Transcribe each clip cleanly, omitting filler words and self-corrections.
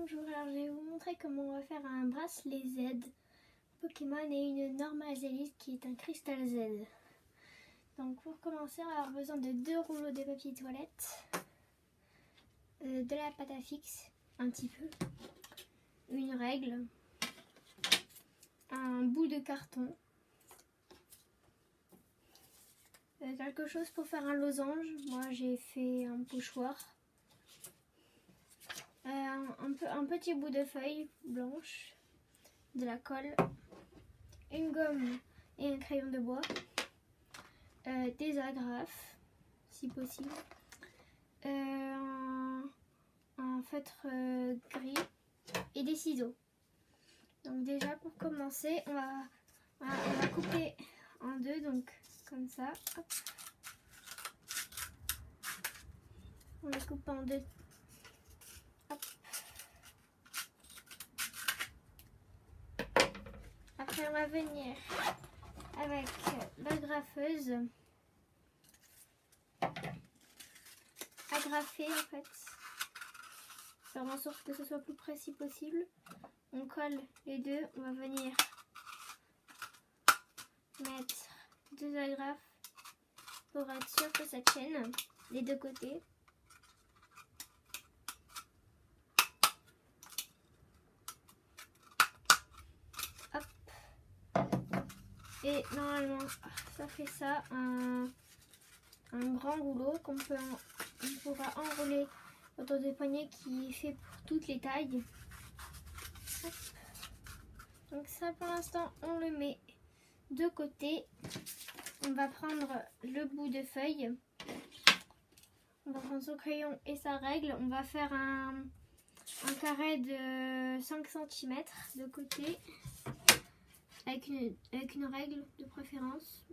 Bonjour, alors je vais vous montrer comment on va faire un bracelet Z Pokémon et une normale Zélite qui est un cristal Z. Donc pour commencer, on va avoir besoin de 2 rouleaux de papier toilette, de la pâte à fixe, un petit peu, une règle, un bout de carton, quelque chose pour faire un losange. Moi j'ai fait un pochoir. Un petit bout de feuille blanche, de la colle, une gomme et un crayon de bois, des agrafes si possible, un feutre gris et des ciseaux. Donc déjà pour commencer, on va couper en deux, donc comme ça. Hop. On les coupe en deux. Après on va venir avec l'agrafeuse agrafer en fait, faire en sorte que ce soit plus précis possible. On colle les deux, on va venir mettre 2 agrafes pour être sûr que ça tienne les deux côtés. Et normalement, ça fait ça, un grand rouleau qu'on pourra enrouler autour des poignets qui est fait pour toutes les tailles. Hop. Donc ça pour l'instant, on le met de côté. On va prendre le bout de feuille. On va prendre son crayon et sa règle. On va faire un carré de 5 cm de côté. Avec une règle de préférence.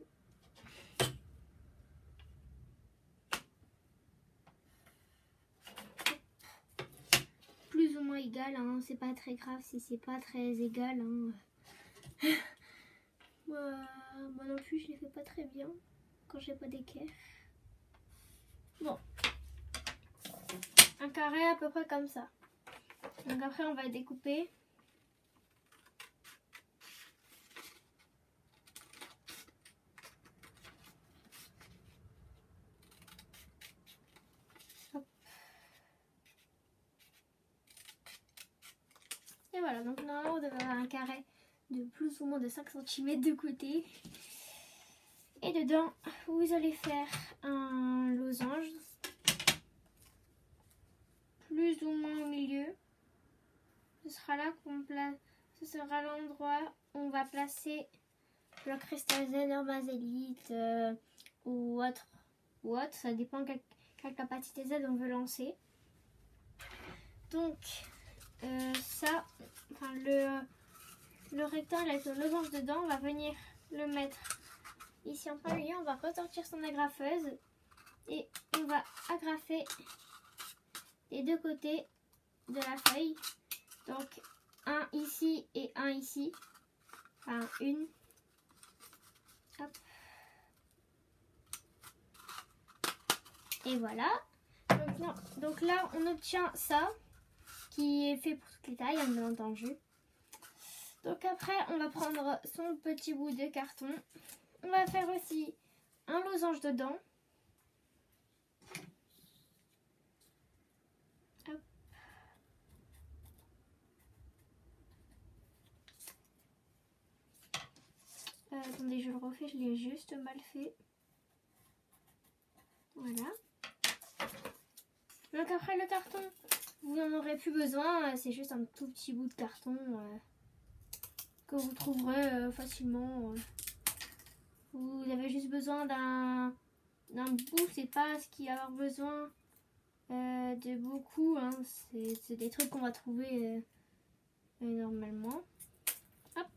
Plus ou moins égal, hein. C'est pas très grave si c'est pas très égal. Hein. Moi non plus, je les fais pas très bien quand j'ai pas d'équerre. Bon, un carré à peu près comme ça. Donc après, on va découper. Et voilà, donc normalement on devrait avoir un carré de plus ou moins de 5 cm de côté. Et dedans, vous allez faire un losange, plus ou moins au milieu. Ce sera là ce sera l'endroit où on va placer le cristal Z, normale Zélite ou autre, ça dépend quelle capacité Z on veut lancer. Donc ça, enfin le rectangle avec le losange dedans, on va venir le mettre ici en plein milieu. On va ressortir son agrafeuse et on va agrafer les deux côtés de la feuille. Donc un ici et un ici. Enfin une. Hop. Et voilà. Donc là on obtient ça, qui est fait pour toutes les tailles, bien entendu. Donc après, on va prendre son petit bout de carton. On va faire aussi un losange dedans. Hop. Attendez, je le refais, je l'ai juste mal fait. Voilà. Donc après le carton, vous n'en aurez plus besoin, c'est juste un tout petit bout de carton que vous trouverez facilement. Vous avez juste besoin d'un bout, c'est pas ce qu'il y a avoir besoin de beaucoup, hein. C'est des trucs qu'on va trouver normalement. Hop.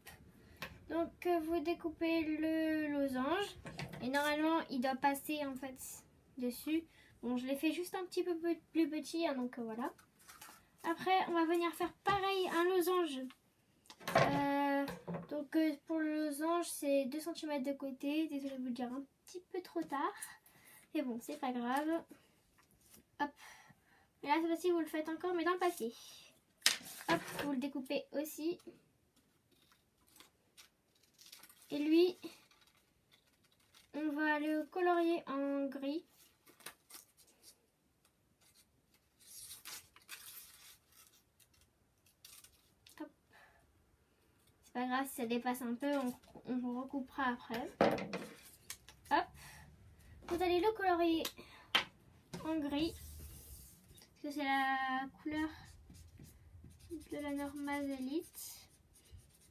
Donc vous découpez le losange et normalement il doit passer en fait dessus. Bon, je l'ai fait juste un petit peu plus petit, hein, donc voilà. Après, on va venir faire pareil, un losange. Donc pour le losange, c'est 2 cm de côté. Désolée de vous le dire un petit peu trop tard. Mais bon, c'est pas grave. Hop. Et là, cette fois-ci, vous le faites encore, mais dans le papier. Hop, vous le découpez aussi. Et lui, on va le colorier en gris. Hop. C'est pas grave si ça dépasse un peu, on vous recoupera après. Hop. Vous allez le colorier en gris. Parce que c'est la couleur de la Normase Elite.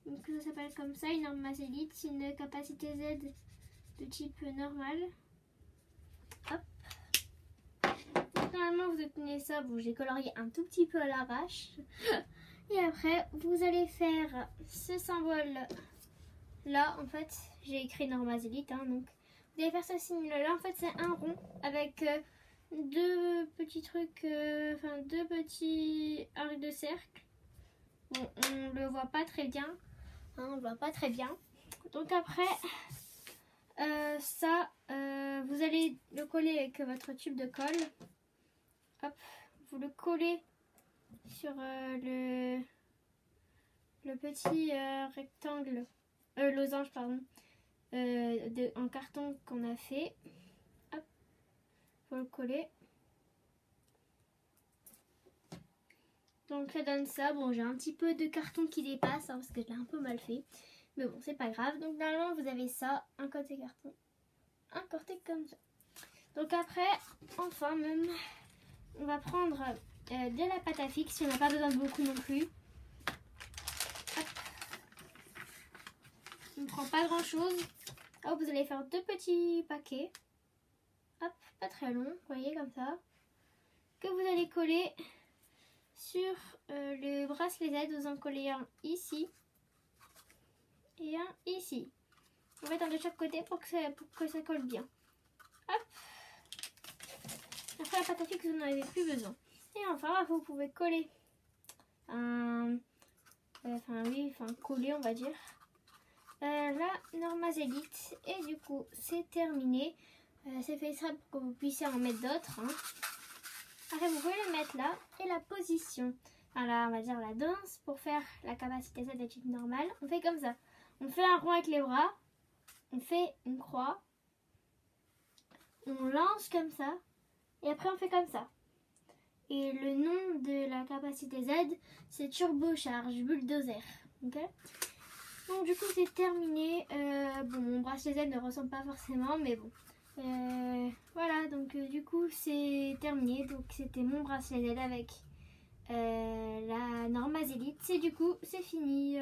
Donc ça s'appelle comme ça, une Normase Elite. C'est une capacité Z de type normal. Hop. Donc, normalement vous obtenez ça. Bon, j'ai colorié un tout petit peu à l'arrache. Et après, vous allez faire ce symbole là. En fait, j'ai écrit Normase Elite. Hein, donc, vous allez faire ce signe là. En fait, c'est un rond avec deux petits trucs, enfin deux petits arcs de cercle. Bon, on le voit pas très bien. Hein, on le voit pas très bien. Donc après, ça, vous allez le coller avec votre tube de colle. Hop, vous le collez sur le petit rectangle, losange pardon, en carton qu'on a fait. Hop, faut le coller. Donc ça donne ça. Bon, j'ai un petit peu de carton qui dépasse hein, parce que je l'ai un peu mal fait. Mais bon, c'est pas grave. Donc normalement, vous avez ça, un côté carton, un côté comme ça. Donc après, enfin même, on va prendre de la pâte à fixe. On n'a pas besoin de beaucoup non plus. Hop. On ne prend pas grand chose. Hop, vous allez faire deux petits paquets. Hop, pas très long, vous voyez comme ça. Que vous allez coller sur le bracelet Z. Vous en collez un ici et un ici. On va mettre un de chaque côté pour que ça colle bien. Hop. Après la pâte à fixe, vous n'en avez plus besoin. Et enfin, vous pouvez coller coller on va dire la Normase Elite. Et du coup, c'est terminé. C'est fait exprès pour que vous puissiez en mettre d'autres. Hein. Après, vous pouvez le mettre là. Et la position, alors on va dire la danse, pour faire la capacité Z de type normal, on fait comme ça. On fait un rond avec les bras, on fait une croix, on lance comme ça, et après on fait comme ça. Et le nom de la capacité Z, c'est Turbocharge Bulldozer. Okay, donc du coup c'est terminé. Bon, mon bracelet Z ne ressemble pas forcément, mais bon. Voilà, donc du coup c'est terminé. Donc c'était mon bracelet Z avec la Normase Elite. Et du coup c'est fini.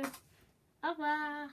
Au revoir.